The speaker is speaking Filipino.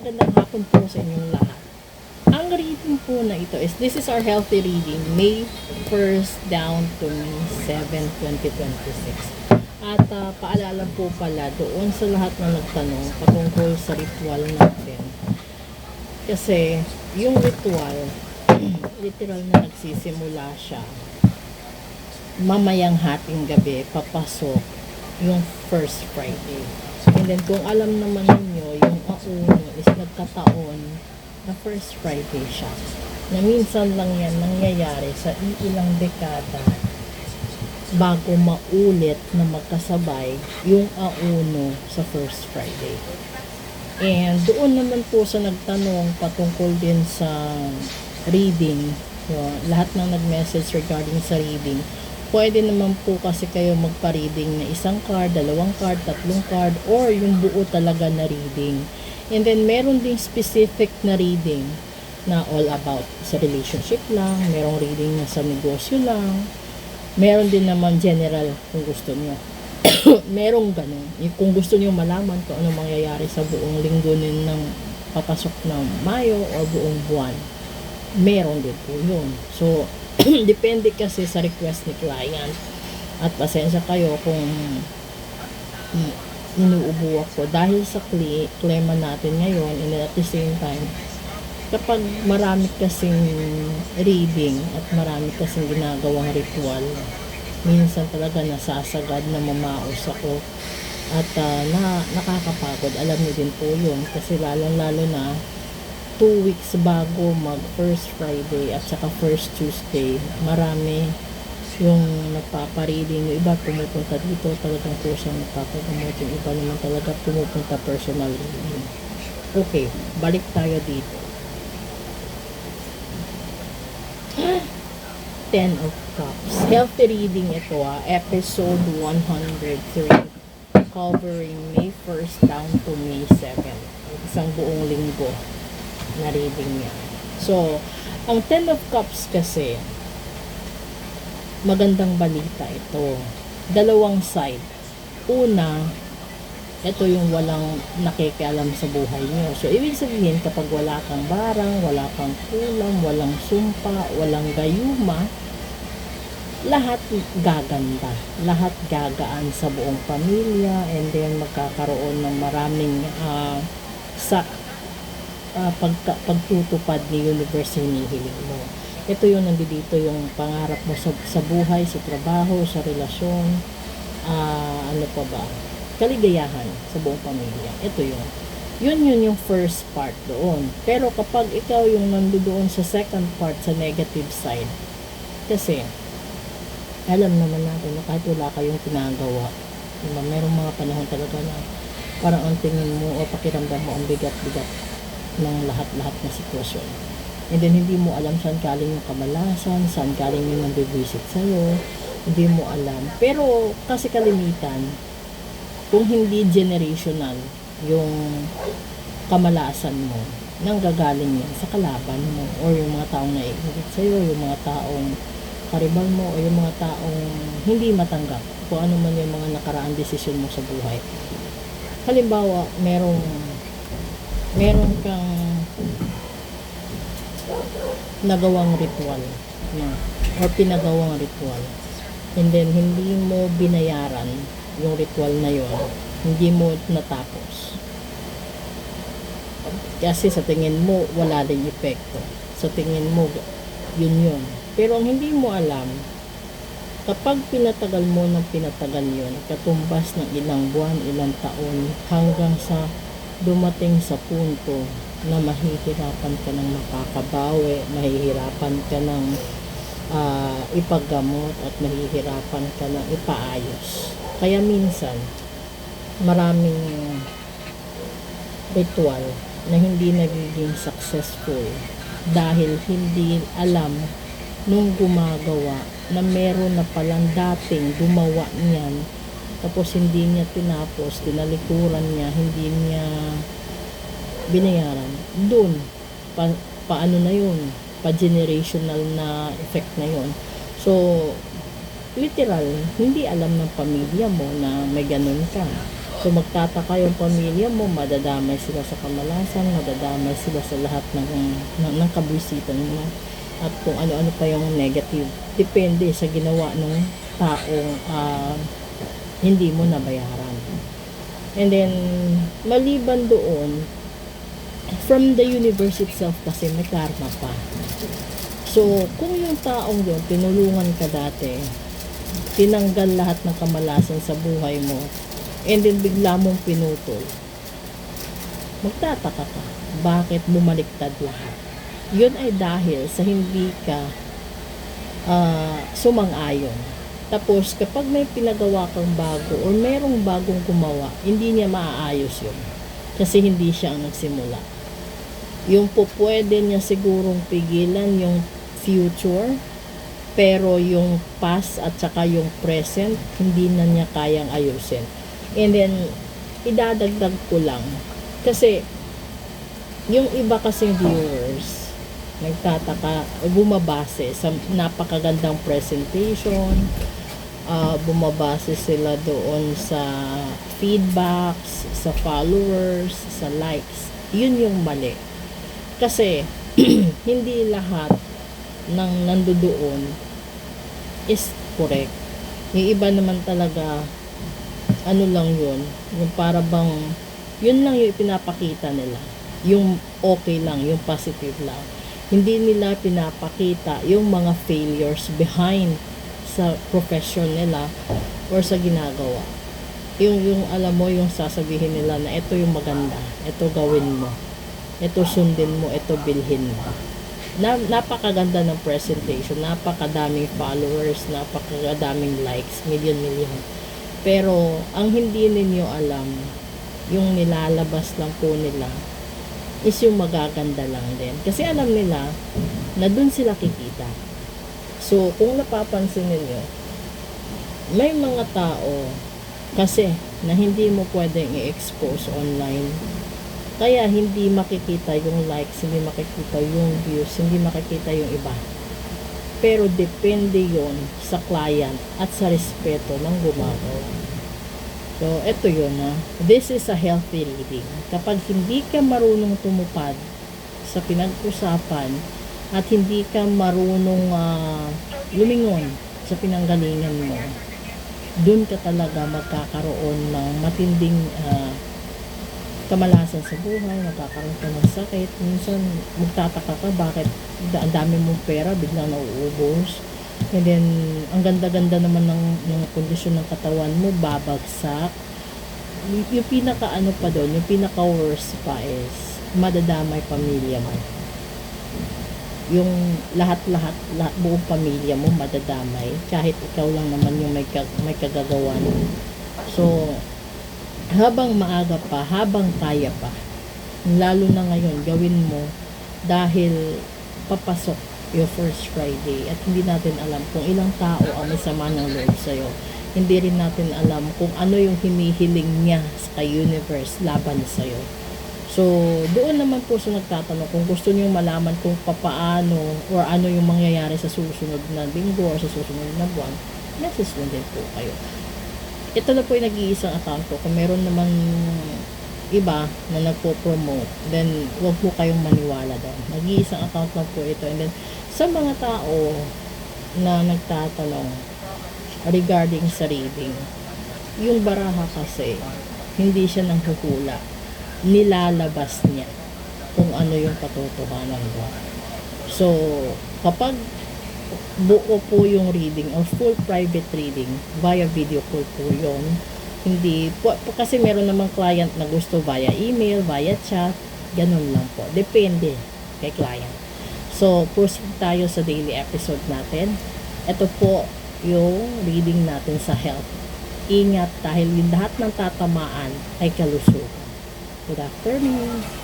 magandang hapon po sa inyong lahat. Ang reading po na ito is, this is our healthy reading, May 1st down to May 7, 2026. At paalala po pala doon sa lahat na nagtanong patungkol sa ritual natin. Kasi yung ritual, literal na nagsisimula siya mamayang hating gabi, papasok yung first Friday. And then kung alam naman ninyo, yung auno is nagkataon na first Friday siya. Na minsan lang yan nangyayari sa ilang dekada bago maulit na magkasabay yung auno sa first Friday. And doon naman po sa nagtanong patungkol din sa reading, lahat ng nag-message regarding sa reading, pwede naman po kasi kayo magpa-reading na isang card, dalawang card, tatlong card, or yung buo talaga na reading. And then, meron ding specific na reading na all about sa relationship lang, merong reading na sa negosyo lang, meron din naman general kung gusto nyo. Merong ganun. Kung gusto nyo malaman kung ano mangyayari sa buong linggo ng papasok ng Mayo or buong buwan, meron din po yun. So, depende kasi sa request ni client. At pasensya kayo kung inuubo ako dahil sa klema natin ngayon, and at the same time, kapag marami kasing reading at marami kasing ginagawang ritual, minsan talaga nasasagad na mamaos ako at nakakapagod. Alam niyo din po yun kasi lalong-lalo na 2 weeks bago mag first Friday at saka first Tuesday, marami yung nagpapareading. Yung iba pumupunta dito, talagang po siyang nagpapagamot. Yung iba naman talaga pumupunta personal reading. Okay, balik tayo dito. 10 of Cups. Healthy reading ito episode 103. Covering May 1st down to May 7. Isang buong linggo na reading niya. So, ang 10 of Cups kasi, magandang balita ito. Dalawang side. Una, ito yung walang nakikialam sa buhay niyo. So, ibig sabihin, kapag wala kang barang, wala kang kulang, walang sumpa, walang gayuma, lahat gaganda. Lahat gagaan sa buong pamilya, and then magkakaroon ng maraming pagtutupad ni universe yung hinihiling mo. Ito yung nandito yung pangarap mo sa buhay, sa trabaho, sa relasyon, ano pa ba, kaligayahan sa buong pamilya. Ito yun yung first part doon. Pero kapag ikaw yung nandoon sa second part, sa negative side, kasi alam naman natin na kahit wala kayong ginagawa, merong mga panahon talaga na parang ang tingin mo o pakiramdam mo ang bigat-bigat ng lahat-lahat na sitwasyon. And then, hindi mo alam saan galing yung kamalasan, saan galing yung nandibwisit sa'yo, hindi mo alam. Pero, kasi kalimitan, kung hindi generational yung kamalasan mo, nanggagaling yan sa kalaban mo, or yung mga taong naiinggit sa'yo, yung mga taong karibal mo, o yung mga taong hindi matanggap kung ano man yung mga nakaraang desisyon mo sa buhay. Halimbawa, meron kang nagawang ritual or pinagawang ritual, and then hindi mo binayaran yung ritual na yon, hindi mo natapos kasi sa tingin mo wala din epekto, sa tingin mo yun. Pero ang hindi mo alam, kapag pinatagal mo ng pinatagal yun, katumbas ng ilang buwan, ilang taon, hanggang sa dumating sa punto na mahihirapan ka ng makakabawi, mahihirapan ka ng ipaggamot, at mahihirapan ka ng ipaayos. Kaya minsan, maraming ritual na hindi nagiging successful dahil hindi alam nung gumagawa na meron na palang dating gumawa niyan, tapos hindi niya tinapos, tinalikuran niya, hindi niya binayaran. Doon, paano na yun? Pa-generational na effect na yun. So, literal, hindi alam ng pamilya mo na may ganun ka. So magtataka yung pamilya mo, madadamay sila sa kamalasan, madadamay sila sa lahat ng kabusitan mo. At kung ano-ano pa yung negative. Depende sa ginawa ng taong hindi mo nabayaran. And then, maliban doon, from the universe itself kasi may karma pa. So, kung yung taong yun, tinulungan ka dati, tinanggal lahat ng kamalasan sa buhay mo, and then bigla mong pinutol, magtataka ka, bakit bumaliktad lahat? Yun ay dahil sa hindi ka sumang-ayon. Tapos, kapag may pinagawa kang bago or merong bagong gumawa, hindi niya maaayos yun. Kasi hindi siya ang nagsimula. Yung po pwede niya sigurong pigilan yung future, pero yung past at saka yung present, hindi na niya kayang ayusin. And then, idadagdag ko lang. Kasi, yung iba kasing viewers, nagtataka, bumabase sa napakagandang presentation, bumabase sila doon sa feedbacks, sa followers, sa likes. Yun yung mali. Kasi, hindi lahat ng nandoon is correct. Yung iba naman talaga, ano lang yun, yung para bang, yun lang yung ipinapakita nila. Yung okay lang, yung positive lang. Hindi nila pinapakita yung mga failures behind sa profession nila or sa ginagawa. Yung alam mo, yung sasabihin nila na ito yung maganda, ito gawin mo, ito sundin mo, ito bilhin mo. Napakaganda ng presentation, napakadaming followers, napakadaming likes, million. Pero ang hindi ninyo alam, yung nilalabas lang po nila is yung magaganda lang din. Kasi alam nila na dun sila kikita. So, kung napapansin ninyo, may mga tao kasi na hindi mo pwedeng i-expose online. Kaya hindi makikita yung likes, hindi makikita yung views, hindi makikita yung iba. Pero depende yon sa client at sa respeto ng gumagawa. So, eto yun ha. This is a healthy reading. Kapag hindi ka marunong tumupad sa pinag-usapan at hindi ka marunong lumingon sa pinanggalingan mo, dun ka talaga magkakaroon ng matinding kamalasan sa buhay, magkakaroon ka ng sakit. Minsan, magtataka ka bakit ang dami mong pera biglang nauubos. And then, ang ganda-ganda naman ng kondisyon ng katawan mo, babagsak. Yung pinaka-ano pa doon, yung pinaka-worst pa is, madadamay pamilya mo. Yung lahat, buong pamilya mo madadamay, kahit ikaw lang naman yung may kagagawan. So, habang maaga pa, habang kaya pa, lalo na ngayon, gawin mo dahil papasok yung first Friday at hindi natin alam kung ilang tao ang may sama ng loob sa'yo. Hindi rin natin alam kung ano yung hinihiling niya sa universe laban sa'yo. So, doon naman po sa nagtatanong kung gusto niyo malaman kung papaano or ano yung mangyayari sa susunod na linggo or sa susunod na buwan, message lang din po kayo. Ito na po yung nag-iisang account ko. Kung meron naman iba na nagpo-promote, then huwag po kayong maniwala doon. Nag-iisang account lang po ito. And then, sa mga tao na nagtatanong regarding sa reading, yung baraha kasi, hindi siya nanghuhula. Nilalabas niya kung ano yung katotohanan mo. So, kapag buo po yung reading or full private reading via video call po yun, hindi po, kasi meron namang client na gusto via email, via chat, ganun lang po. Depende kay client. So, proceed tayo sa daily episode natin. Ito po yung reading natin sa health. Ingat dahil yung lahat ng tatamaan ay kalusugan. Good afternoon.